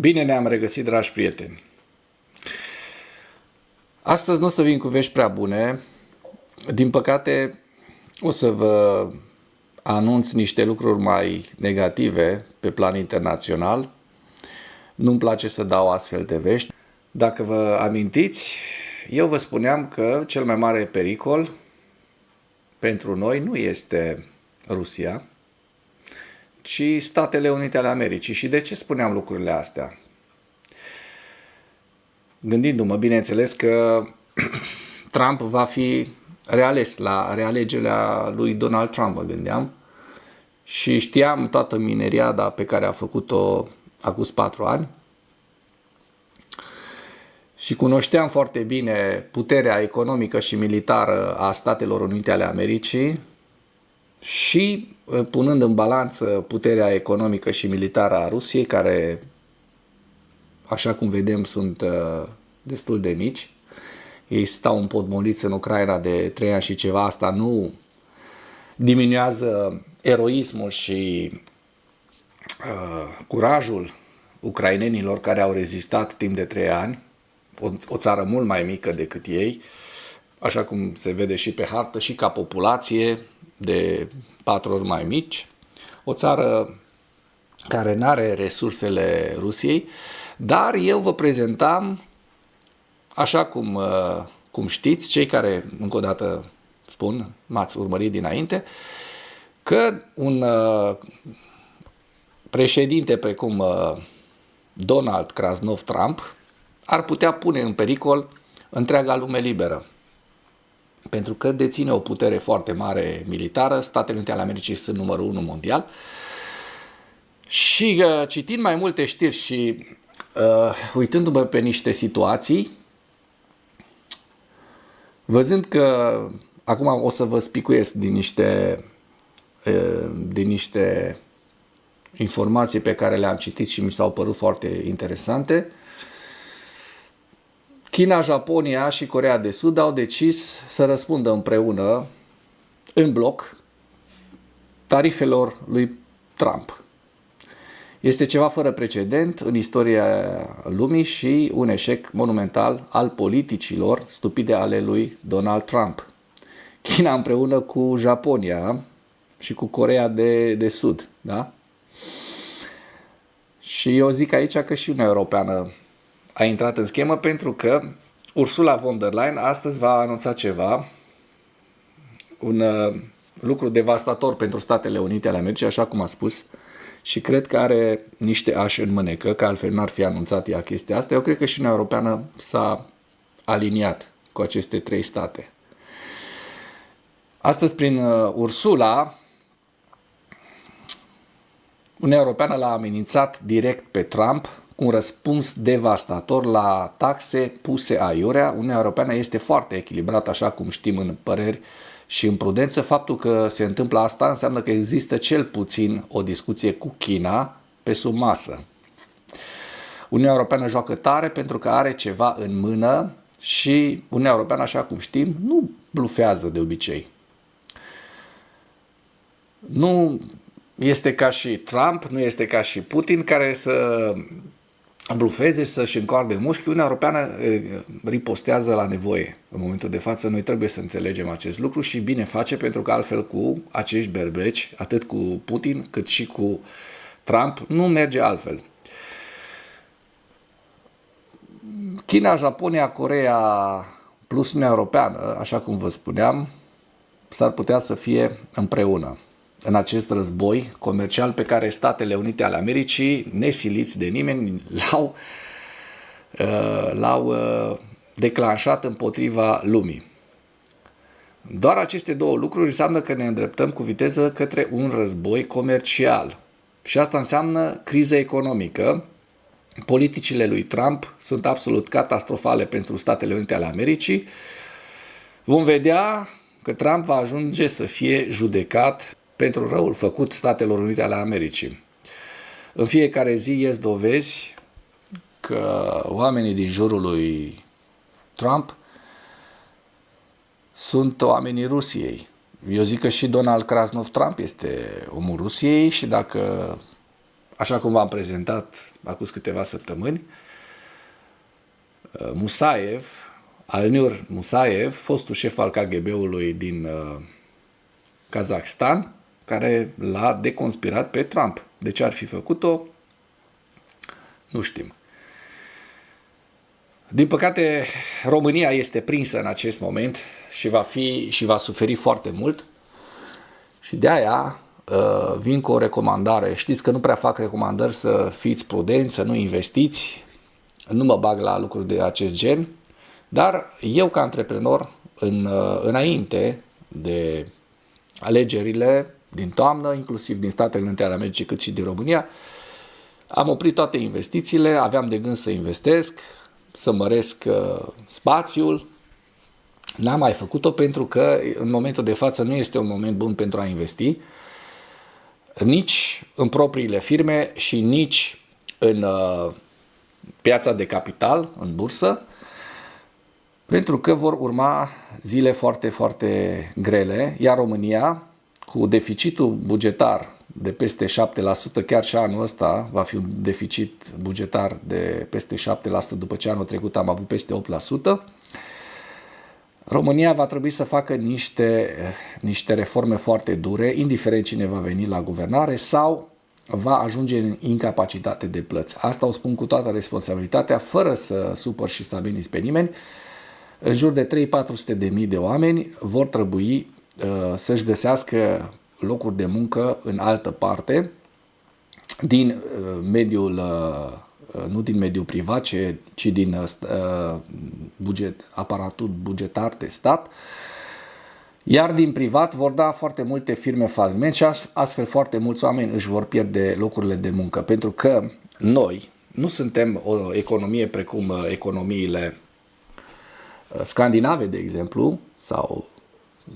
Bine ne-am regăsit, dragi prieteni! Astăzi nu o să vin cu vești prea bune. Din păcate, o să vă anunț niște lucruri mai negative pe plan internațional. Nu-mi place să dau astfel de vești. Dacă vă amintiți, eu vă spuneam că cel mai mare pericol pentru noi nu este Rusia, ci Statele Unite ale Americii. Și de ce spuneam lucrurile astea? Gândindu-mă, bineînțeles, că Trump va fi reales la realegerea lui Donald Trump, mă gândeam, și știam toată mineriada pe care a făcut-o acum 4 ani și cunoșteam foarte bine puterea economică și militară a Statelor Unite ale Americii și punând în balanță puterea economică și militară a Rusiei, care, așa cum vedem, sunt destul de mici. Ei stau împotmoliți în Ucraina de 3 ani și ceva. Asta nu diminuează eroismul și curajul ucrainenilor care au rezistat timp de 3 ani. O țară mult mai mică decât ei, așa cum se vede și pe hartă, și ca populație de 4 ori mai mici. O țară care nu are resursele Rusiei, dar eu vă prezentam, așa cum știți, cei care, încă o dată spun, m-ați urmărit dinainte, că un președinte precum Donald Krasnov Trump ar putea pune în pericol întreaga lume liberă. Pentru că deține o putere foarte mare militară, Statele Unite ale Americii sunt numărul 1 mondial. Și citind mai multe știri și uitându-mă pe niște situații, văzând că acum o să vă spicuiesc din niște informații pe care le-am citit și mi s-au părut foarte interesante, China, Japonia și Coreea de Sud au decis să răspundă împreună, în bloc, tarifelor lui Trump. Este ceva fără precedent în istoria lumii și un eșec monumental al politicilor stupide ale lui Donald Trump. China împreună cu Japonia și cu Coreea de Sud. Da? Și eu zic aici că și Uniunea Europeană a intrat în schemă, pentru că Ursula von der Leyen astăzi va anunța ceva, un lucru devastator pentru Statele Unite ale Americii, așa cum a spus, și cred că are niște ași în mânecă, că altfel n-ar fi anunțat ea chestia asta. Eu cred că și Uniunea Europeană s-a aliniat cu aceste 3 state. Astăzi, prin Ursula, Uniunea Europeană l-a amenințat direct pe Trump cu un răspuns devastator la taxe puse aiurea. Uniunea Europeană este foarte echilibrată, așa cum știm, în păreri și în prudență. Faptul că se întâmplă asta înseamnă că există cel puțin o discuție cu China pe sub masă. Uniunea Europeană joacă tare pentru că are ceva în mână și Uniunea Europeană, așa cum știm, nu blufează de obicei. Nu este ca și Trump, nu este ca și Putin, care să blufeze, să-și încoarde mușchi. Uniunea Europeană ripostează la nevoie. În momentul de față noi trebuie să înțelegem acest lucru și bine face, pentru că altfel cu acești berbeci, atât cu Putin cât și cu Trump, nu merge altfel. China, Japonia, Coreea plus Uniunea Europeană, așa cum vă spuneam, s-ar putea să fie împreună în acest război comercial pe care Statele Unite ale Americii, nesiliți de nimeni, l-au declanșat împotriva lumii. Doar aceste 2 lucruri înseamnă că ne îndreptăm cu viteză către un război comercial. Și asta înseamnă criză economică. Politicile lui Trump sunt absolut catastrofale pentru Statele Unite ale Americii. Vom vedea că Trump va ajunge să fie judecat pentru răul făcut Statelor Unite ale Americii. În fiecare zi ies dovezi că oamenii din jurul lui Trump sunt oamenii Rusiei. Eu zic că și Donald Krasnov Trump este omul Rusiei și dacă așa cum v-am prezentat acum câteva săptămâni, Musaev, Alnur Musaev, fostul șef al KGB-ului din Kazakhstan, care l-a deconspirat pe Trump. De ce ar fi făcut-o? Nu știm. Din păcate, România este prinsă în acest moment și va suferi foarte mult. Și de aia vin cu o recomandare. Știți că nu prea fac recomandări să fiți prudenți, să nu investiți. Nu mă bag la lucruri de acest gen. Dar eu, ca antreprenor, înainte de alegerile din toamnă, inclusiv din Statele Unite ale Americii, cât și din România, am oprit toate investițiile, aveam de gând să investesc, să măresc spațiul. N-am mai făcut-o pentru că în momentul de față nu este un moment bun pentru a investi, nici în propriile firme și nici în piața de capital, în bursă, pentru că vor urma zile foarte, foarte grele, iar România, cu deficitul bugetar de peste 7%, chiar și anul ăsta va fi un deficit bugetar de peste 7%, după ce anul trecut am avut peste 8%, România va trebui să facă niște reforme foarte dure, indiferent cine va veni la guvernare, sau va ajunge în incapacitate de plăți. Asta o spun cu toată responsabilitatea, fără să supăr și să ameniți pe nimeni. În jur de 300-400 de mii de oameni vor trebui să-și găsească locuri de muncă în altă parte, din mediul, nu din mediul privat, ci din aparatul bugetar de stat, iar din privat vor da foarte multe firme faliment și astfel foarte mulți oameni își vor pierde locurile de muncă, pentru că noi nu suntem o economie precum economiile scandinave, de exemplu, sau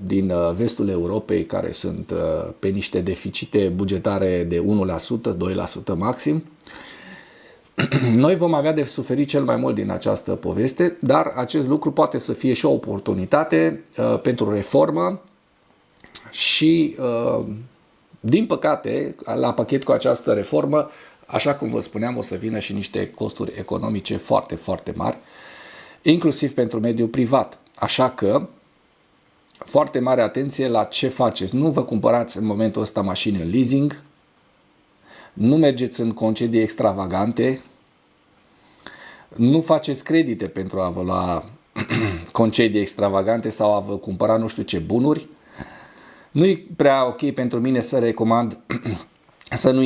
din vestul Europei, care sunt pe niște deficite bugetare de 1%, 2% maxim. Noi vom avea de suferit cel mai mult din această poveste, dar acest lucru poate să fie și o oportunitate pentru reformă și, din păcate, la pachet cu această reformă, așa cum vă spuneam, o să vină și niște costuri economice foarte, foarte mari, inclusiv pentru mediul privat. Așa că, foarte mare atenție la ce faceți. Nu vă cumpărați în momentul ăsta mașini în leasing, nu mergeți în concedii extravagante, nu faceți credite pentru a vă lua concedii extravagante sau a vă cumpăra nu știu ce bunuri. Nu e prea ok pentru mine să recomand să nu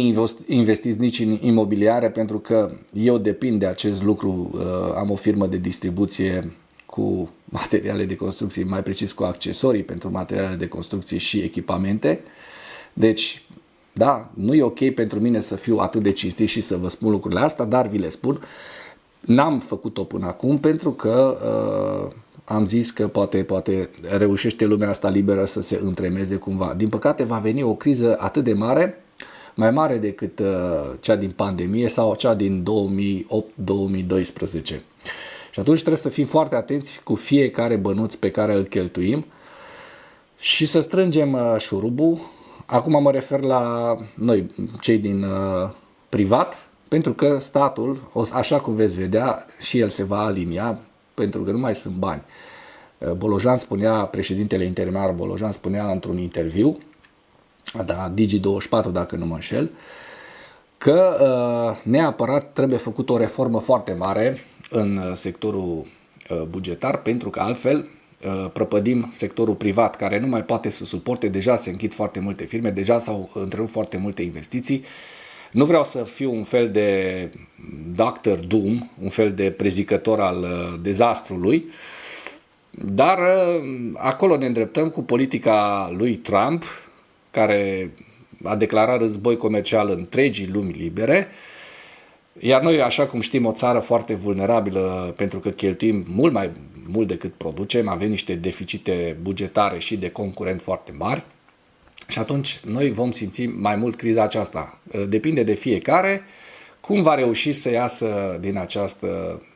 investiți nici în imobiliare, pentru că eu depind de acest lucru. Am o firmă de distribuție cu materiale de construcție, mai precis cu accesorii pentru materiale de construcție și echipamente. Deci, da, nu e ok pentru mine să fiu atât de cinstit și să vă spun lucrurile astea, dar vi le spun. N-am făcut-o până acum pentru că am zis că poate reușește lumea asta liberă să se întremeze cumva. Din păcate va veni o criză atât de mare, mai mare decât cea din pandemie sau cea din 2008-2012. Și atunci trebuie să fim foarte atenți cu fiecare bănuț pe care îl cheltuim și să strângem șurubul. Acum mă refer la noi, cei din privat, pentru că statul, așa cum veți vedea, și el se va alinia, pentru că nu mai sunt bani. Bolojan spunea, președintele interimar Bolojan spunea într-un interviu, da, Digi24 dacă nu mă înșel, că neapărat trebuie făcut o reformă foarte mare în sectorul bugetar, pentru că altfel prăpădim sectorul privat, care nu mai poate să suporte, deja se închid foarte multe firme, deja s-au întrerupt foarte multe investiții. Nu vreau să fiu un fel de Dr. Doom, un fel de prezicător al dezastrului, dar acolo ne îndreptăm cu politica lui Trump, care a declarat război comercial întregii lumi libere, iar noi, așa cum știm, o țară foarte vulnerabilă, pentru că cheltuim mult mai mult decât producem, avem niște deficite bugetare și de concurent foarte mari și atunci noi vom simți mai mult criza aceasta. Depinde de fiecare cum va reuși să iasă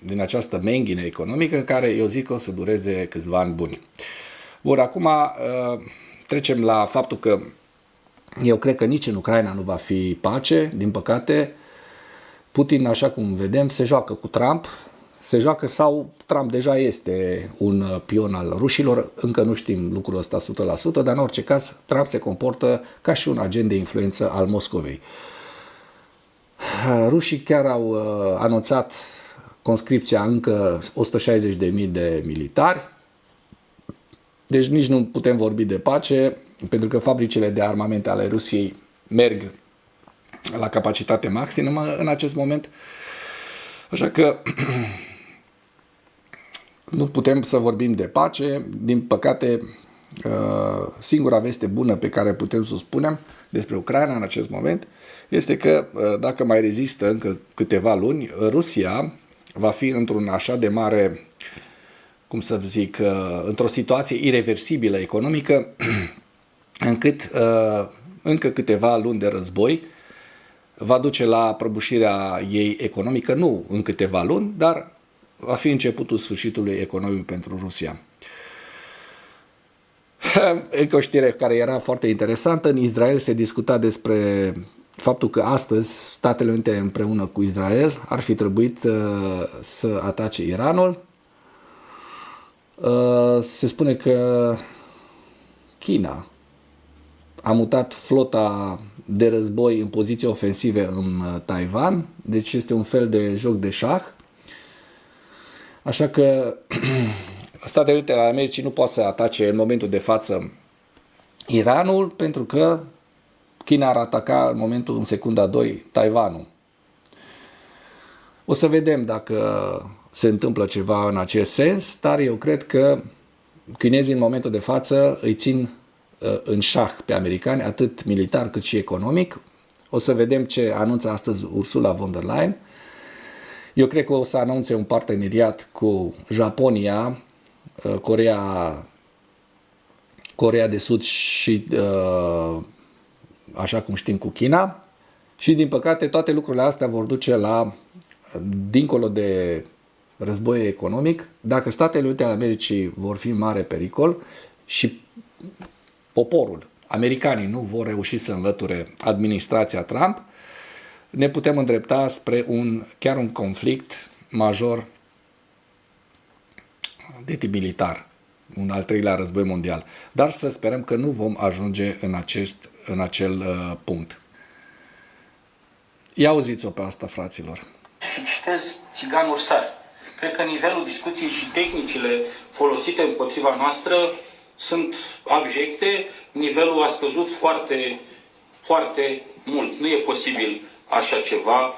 din această menghină economică, care eu zic că o să dureze câțiva ani buni. Bun, acum trecem la faptul că Eu cred că nici în Ucraina nu va fi pace, din păcate. Putin, așa cum vedem, se joacă cu Trump, se joacă sau Trump deja este un pion al rușilor, încă nu știm lucrul ăsta 100%, dar în orice caz Trump se comportă ca și un agent de influență al Moscovei. Rușii chiar au anunțat conscripția încă 160.000 de militari, deci nici nu putem vorbi de pace, pentru că fabricile de armamente ale Rusiei merg la capacitate maximă în acest moment. Așa că nu putem să vorbim de pace. Din păcate, singura veste bună pe care putem să o spunem despre Ucraina în acest moment este că dacă mai rezistă încă câteva luni, Rusia va fi într-un așa de mare, cum să zic, într-o situație ireversibilă economică, încât încă câteva luni de război va duce la prăbușirea ei economică, nu în câteva luni, dar va fi începutul sfârșitului economic pentru Rusia. Încă o știre care era foarte interesantă, în Israel se discuta despre faptul că astăzi Statele Unite împreună cu Israel ar fi trebuit să atace Iranul. Se spune că China a mutat flota de război în poziții ofensive în Taiwan, deci este un fel de joc de șah. Așa că Statele Unite ale Americii nu poate să atace în momentul de față Iranul, pentru că China ar ataca în secunda 2 Taiwanul. O să vedem dacă se întâmplă ceva în acest sens, dar eu cred că chinezii în momentul de față îi țin în șah pe americani, atât militar cât și economic. O să vedem ce anunță astăzi Ursula von der Leyen. Eu cred că o să anunțe un parteneriat cu Japonia, Coreea de Sud și, așa cum știm, cu China. Și, din păcate, toate lucrurile astea vor duce la, dincolo de război economic, dacă Statele Unite ale Americii vor fi în mare pericol și poporul, americanii, nu vor reuși să înlăture administrația Trump, ne putem îndrepta spre chiar un conflict major de tip militar, un al treilea război mondial. Dar să sperăm că nu vom ajunge în acel punct. Ia auziți-o pe asta, fraților. Și citez Țigan Ursar. Cred că nivelul discuției și tehnicile folosite împotriva noastră sunt abjecte. Nivelul a scăzut foarte, foarte mult. Nu e posibil așa ceva.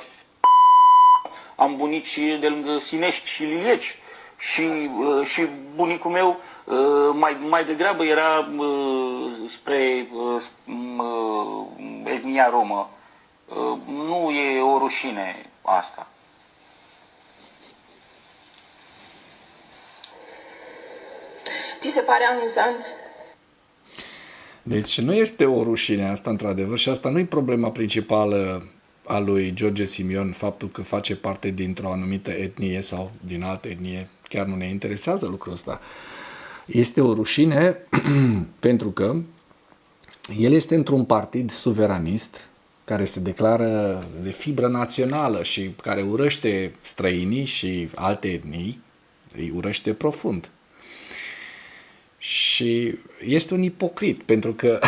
Am bunici de lângă Sinești și Lilieci și bunicul meu mai degrabă era spre etnia romă. Nu e o rușine asta. Ți se pare amuzant? Deci nu este o rușine asta, într-adevăr, și asta nu e problema principală a lui George Simion, faptul că face parte dintr-o anumită etnie sau din altă etnie. Chiar nu ne interesează lucrul ăsta. Este o rușine pentru că el este într-un partid suveranist care se declară de fibră națională și care urăște străinii și alte etnii, îi urăște profund. Și este un ipocrit, pentru că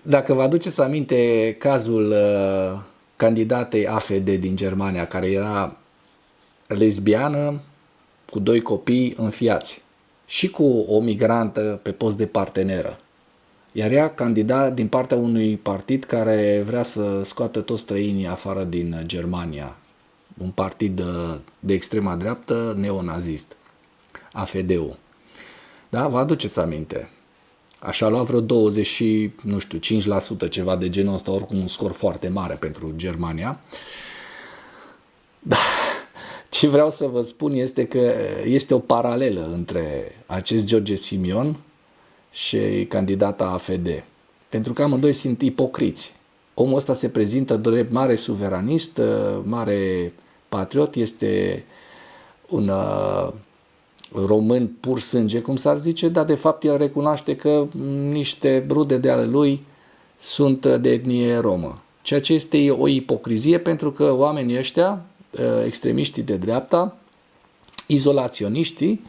dacă vă aduceți aminte cazul candidatei AfD din Germania, care era lesbiană, cu 2 copii înfiați și cu o migrantă pe post de parteneră. Iar ea candida din partea unui partid care vrea să scoată toți străinii afară din Germania. Un partid de extrema dreaptă neonazist, AfD-ul. Da? Vă aduceți aminte. Așa a luat vreo 5%, ceva de genul ăsta, oricum un scor foarte mare pentru Germania. Da. Ce vreau să vă spun este că este o paralelă între acest George Simion și candidata AfD. Pentru că amândoi sunt ipocriți. Omul ăsta se prezintă drept mare suveranist, mare patriot, este un român pur sânge, cum s-ar zice, dar de fapt el recunoaște că niște rude de ale lui sunt de etnie romă. Ceea ce este o ipocrizie, pentru că oamenii ăștia, extremiștii de dreapta, izolaționiștii,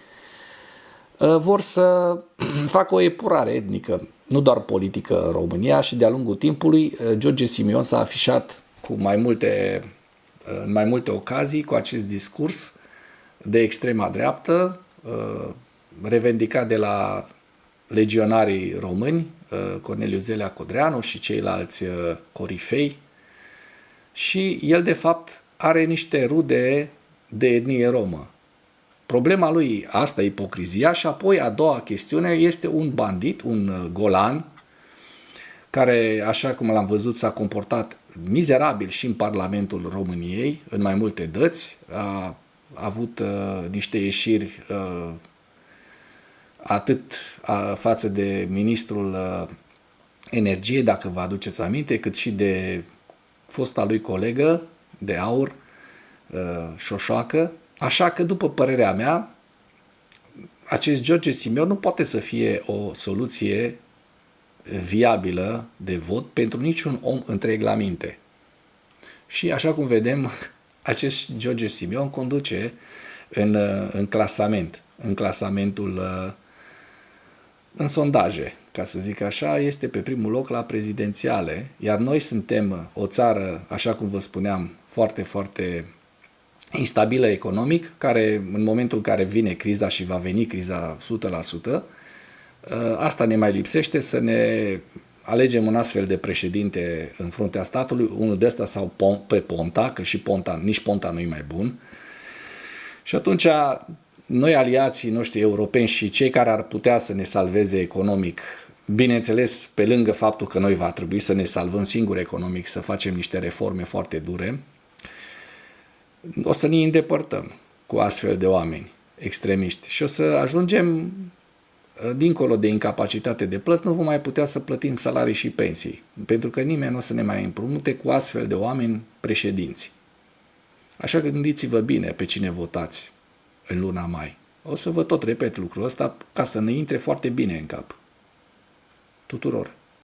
vor să facă o epurare etnică, nu doar politică în România, și de-a lungul timpului George Simion s-a afișat în mai multe ocazii cu acest discurs de extrema dreaptă, revendicat de la legionarii români, Corneliu Zelea Codreanu și ceilalți corifei, și el de fapt are niște rude de etnie romă. Problema lui asta, ipocrizia, și apoi a doua chestiune este un bandit, un golan, care, așa cum l-am văzut, s-a comportat mizerabil și în Parlamentul României, în mai multe dăți, a avut niște ieșiri atât față de ministrul energiei, dacă vă aduceți aminte, cât și de fosta lui colegă de aur, Șoșoacă. Așa că, după părerea mea, acest George Simion nu poate să fie o soluție viabilă de vot pentru niciun om întreg la minte. Și așa cum vedem, acest George Simion conduce în clasamentul în sondaje, ca să zic așa, este pe primul loc la prezidențiale, iar noi suntem o țară, așa cum vă spuneam, foarte, foarte instabilă economic, care în momentul în care vine criza, și va veni criza 100%, asta ne mai lipsește, să ne alegem un astfel de președinte în fruntea statului, unul de ăsta sau pe Ponta, că și Ponta, nici Ponta nu-i mai bun. Și atunci noi, aliații noștri europeni și cei care ar putea să ne salveze economic, bineînțeles, pe lângă faptul că noi va trebui să ne salvăm singuri economic, să facem niște reforme foarte dure, o să ne îndepărtăm cu astfel de oameni extremiști și o să ajungem, dincolo de incapacitate de plăți, nu vom mai putea să plătim salarii și pensii, pentru că nimeni nu o să ne mai împrumute cu astfel de oameni președinți. Așa că gândiți-vă bine pe cine votați în luna mai. O să vă tot repet lucrul ăsta ca să ne intre foarte bine în cap tuturor.